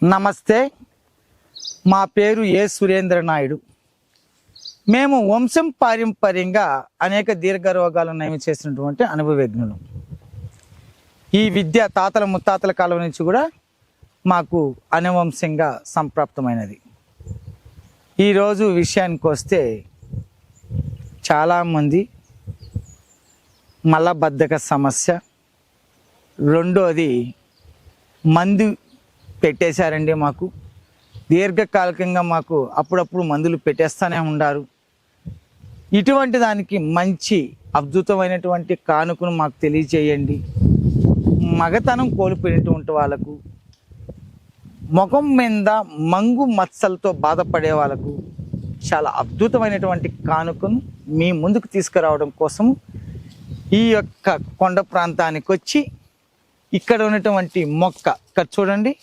నమస్తే, మా పేరు ఏ సురేంద్ర నాయుడు. మేము వంశం పారంపర్యంగా అనేక దీర్ఘ రోగాలను నయం చేసినటువంటి అనుభవజ్ఞులు. ఈ విద్య తాతల ముత్తాతల కాలం నుంచి కూడా మాకు అనువంశంగా సంప్రాప్తమైనది. ఈరోజు విషయానికి వస్తే చాలామంది మలబద్ధక సమస్య, రెండోది మందు పెట్టేశారండి. మాకు దీర్ఘకాలికంగా మాకు అప్పుడప్పుడు మందులు పెట్టేస్తూనే ఉండారు. ఇటువంటి దానికి మంచి అద్భుతమైనటువంటి కానుకను మాకు తెలియచేయండి. మగతనం కోల్పోయినటువంటి వాళ్ళకు, ముఖం మీద మంగు మచ్చలతో బాధపడే వాళ్ళకు చాలా అద్భుతమైనటువంటి కానుకను మీ ముందుకు తీసుకురావడం కోసం ఈ యొక్క కొండ ప్రాంతానికి వచ్చి ఇక్కడ ఉన్నటువంటి మొక్క, ఇక్కడ చూడండి,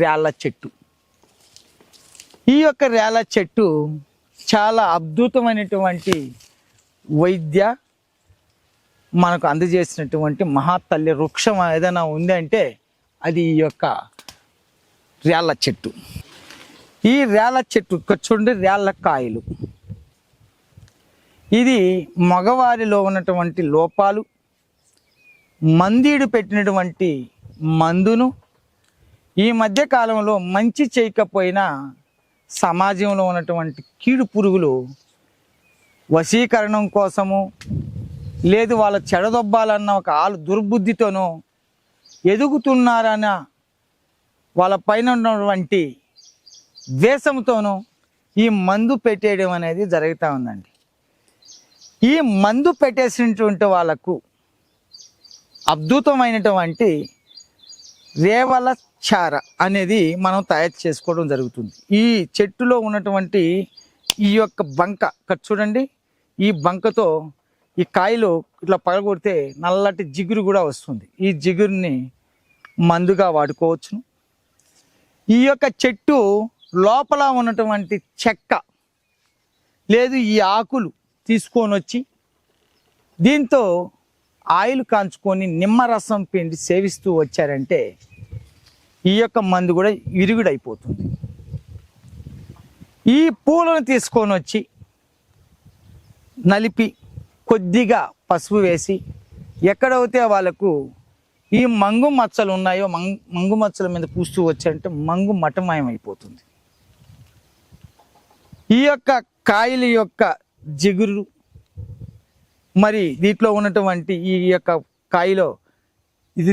రేళ్ళ చెట్టు. ఈ యొక్క రేళ్ళ చెట్టు చాలా అద్భుతమైనటువంటి వైద్య మనకు అందజేసినటువంటి మహాతల్లి వృక్షం ఏదైనా ఉంది అంటే అది ఈ యొక్క రేళ్ళ చెట్టు. ఈ రేళ్ళ చెట్టు ఇక్కడ చూడండి, రేళ్ళ కాయలు. ఇది మగవారిలో ఉన్నటువంటి లోపాలు, మందీడు పెట్టినటువంటి మందును ఈ మధ్య కాలంలో మంచి చేయకపోయినా సమాజంలో ఉన్నటువంటి కీడు పురుగులు వశీకరణం కోసము, లేదు వాళ్ళ చెడదొబ్బాలన్న ఒక దుర్బుద్ధితోనూ ఎదుగుతున్నారన్న వాళ్ళ పైన ఉన్నటువంటి ద్వేషంతోనూ ఈ మందు పెట్టేయడం అనేది జరుగుతూ ఉందండి. ఈ మందు పెట్టేసినటువంటి వాళ్ళకు అద్భుతమైనటువంటి రేవల చార అనేది మనం తయారు చేసుకోవడం జరుగుతుంది. ఈ చెట్టులో ఉన్నటువంటి ఈ యొక్క బంక ఇక్కడ చూడండి, ఈ బంకతో ఈ కాయలు ఇట్లా పగలగొడితే నల్లటి జిగురు కూడా వస్తుంది. ఈ జిగురుని మందుగా వాడుకోవచ్చును. ఈ యొక్క చెట్టు లోపల ఉన్నటువంటి చెక్క లేదు ఈ ఆకులు తీసుకొని వచ్చి దీంతో ఆయిల్ కాంచుకొని నిమ్మరసం పిండి సేవిస్తూ వచ్చారంటే ఈ యొక్క మందు కూడా విరుగుడైపోతుంది. ఈ పూలను తీసుకొని వచ్చి నలిపి కొద్దిగా పసుపు వేసి ఎక్కడైతే వాళ్ళకు ఈ మంగు మచ్చలు ఉన్నాయో మంగు మచ్చల మీద పూస్తూ వచ్చారంటే మంగు మటమయం అయిపోతుంది. ఈ యొక్క కాయల యొక్క జిగురు మరి దీంట్లో ఉన్నటువంటి ఈ యొక్క కాయలో ఇది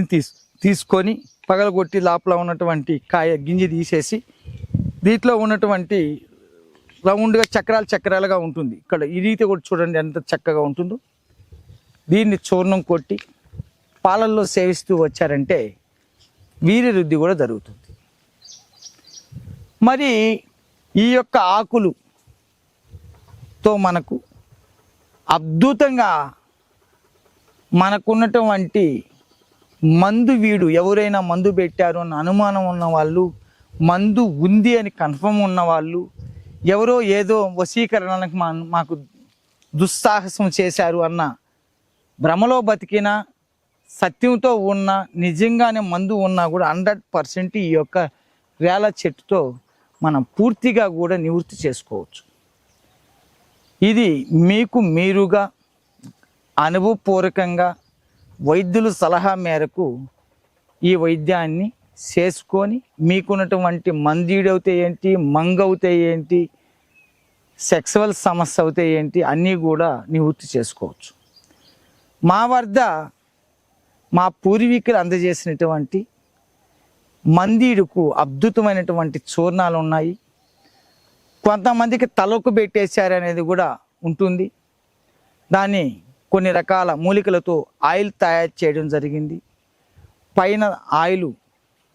తీసుకొని పగలగొట్టి లోపల ఉన్నటువంటి కాయ గింజ తీసేసి దీంట్లో ఉన్నటువంటి రౌండ్గా చక్రాలుగా ఉంటుంది. ఇక్కడ ఈ రీతి కూడా చూడండి ఎంత చక్కగా ఉంటుందో. దీన్ని చూర్ణం కొట్టి పాలల్లో సేవిస్తూ వచ్చారంటే వీర్య వృద్ధి కూడా జరుగుతుంది. మరి ఈ యొక్క ఆకులుతో మనకు అద్భుతంగా మనకున్నటువంటి మందు వీడు, ఎవరైనా మందు పెట్టారు అన్న అనుమానం ఉన్న వాళ్ళు, మందు ఉంది అని కన్ఫర్మ్ ఉన్న వాళ్ళు, ఎవరో ఏదో వశీకరణకు మాకు దుస్సాహసం చేశారు అన్న భ్రమలో బతికినా, సత్యంతో ఉన్న నిజంగానే మందు ఉన్నా కూడా 100% ఈ యొక్క రేళ్ళ చెట్టుతో మనం పూర్తిగా కూడా నివృత్తి చేసుకోవచ్చు. ఇది మీకు మీరుగా అనుభవపూర్వకంగా వైద్యుల సలహా మేరకు ఈ వైద్యాన్ని చేసుకొని మీకున్నటువంటి మందీడవుతే ఏంటి, మంగవుతే ఏంటి, సెక్సువల్ సమస్య అవుతే ఏంటి అన్నీ కూడా నివృత్తి చేసుకోవచ్చు. మా వద్ద మా పూర్వీకులు అందజేసినటువంటి మందీడుకు అద్భుతమైనటువంటి చూర్ణాలు ఉన్నాయి. కొంతమందికి తలకు పెట్టేశారు అనేది కూడా ఉంటుంది. దాన్ని కొన్ని రకాల మూలికలతో ఆయిల్ తయారు చేయడం జరిగింది. పైన ఆయిల్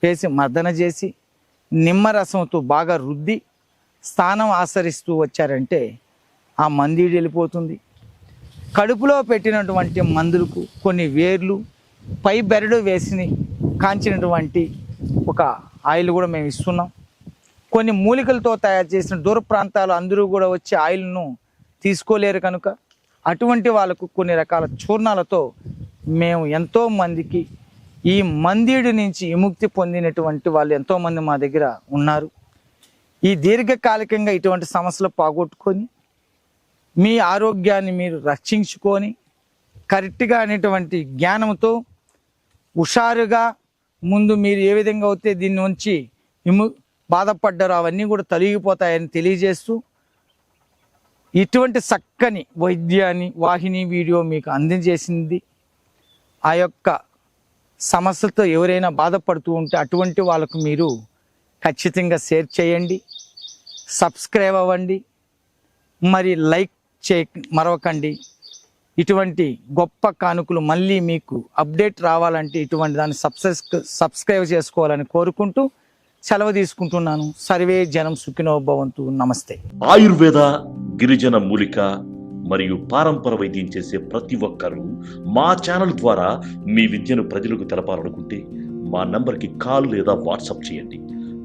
వేసి మర్దన చేసి నిమ్మరసంతో బాగా రుద్ది స్థానం ఆచరిస్తూ వచ్చారంటే ఆ మందీడు వెళ్ళిపోతుంది. కడుపులో పెట్టినటువంటి మందులకు కొన్ని వేర్లు, పై బెరడు వేసి కాంచినటువంటి ఒక ఆయిల్ కూడా మేము ఇస్తున్నాం. కొన్ని మూలికలతో తయారు చేసిన దూర ప్రాంతాలు అందరూ కూడా వచ్చి ఆయిల్ను తీసుకోలేరు కనుక అటువంటి వాళ్ళకు కొన్ని రకాల చూర్ణాలతో మేము ఎంతో మందికి ఈ మందీడు నుంచి విముక్తి పొందినటువంటి వాళ్ళు ఎంతోమంది మా దగ్గర ఉన్నారు. ఈ దీర్ఘకాలికంగా ఇటువంటి సమస్యలు పోగొట్టుకొని మీ ఆరోగ్యాన్ని మీరు రక్షించుకొని కరెక్ట్గా అనేటువంటి జ్ఞానంతో హుషారుగా ముందు మీరు ఏ విధంగా అయితే దీని నుంచి బాధపడ్డారో అవన్నీ కూడా తొలగిపోతాయని తెలియజేస్తూ ఇటువంటి చక్కని వైద్యాన్ని వాహిని వీడియో మీకు అందించేసింది. ఆ యొక్క సమస్యతో ఎవరైనా బాధపడుతూ ఉంటే అటువంటి వాళ్ళకు మీరు ఖచ్చితంగా షేర్ చేయండి, సబ్స్క్రైబ్ అవ్వండి, మరి లైక్ మరవకండి. ఇటువంటి గొప్ప కానుకలు మళ్ళీ మీకు అప్డేట్ రావాలంటే ఇటువంటి దాన్ని సబ్స్క్రైబ్ చేసుకోవాలని కోరుకుంటూ సెలవు తీసుకుంటున్నాను. సర్వే జనం సుఖినో భవంతు. నమస్తే. ఆయుర్వేద, గిరిజన మూలిక మరియు పారంపర వైద్యం చేసే ప్రతి ఒక్కరూ మా ఛానల్ ద్వారా మీ విద్యను ప్రజలకు తెలపాలనుకుంటే మా నంబర్కి కాల్ లేదా వాట్సాప్ చేయండి.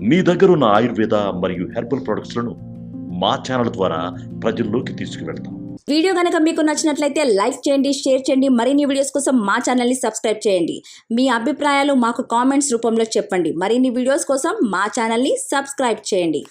మీ దగ్గర ఉన్న ఆయుర్వేద మరియు హెర్బల్ ప్రొడక్ట్స్లను మా ఛానల్ ద్వారా ప్రజల్లోకి తీసుకువెళ్తాం. వీడియో కనుక మీకు నచ్చినట్లయితే లైక్ చేయండి, షేర్ చేయండి. మరిన్ని వీడియోస్ కోసం మా ఛానల్ని సబ్స్క్రైబ్ చేయండి. మీ అభిప్రాయాలు మాకు కామెంట్స్ రూపంలో చెప్పండి. మరిన్ని వీడియోస్ కోసం మా ఛానల్ని సబ్స్క్రైబ్ చేయండి.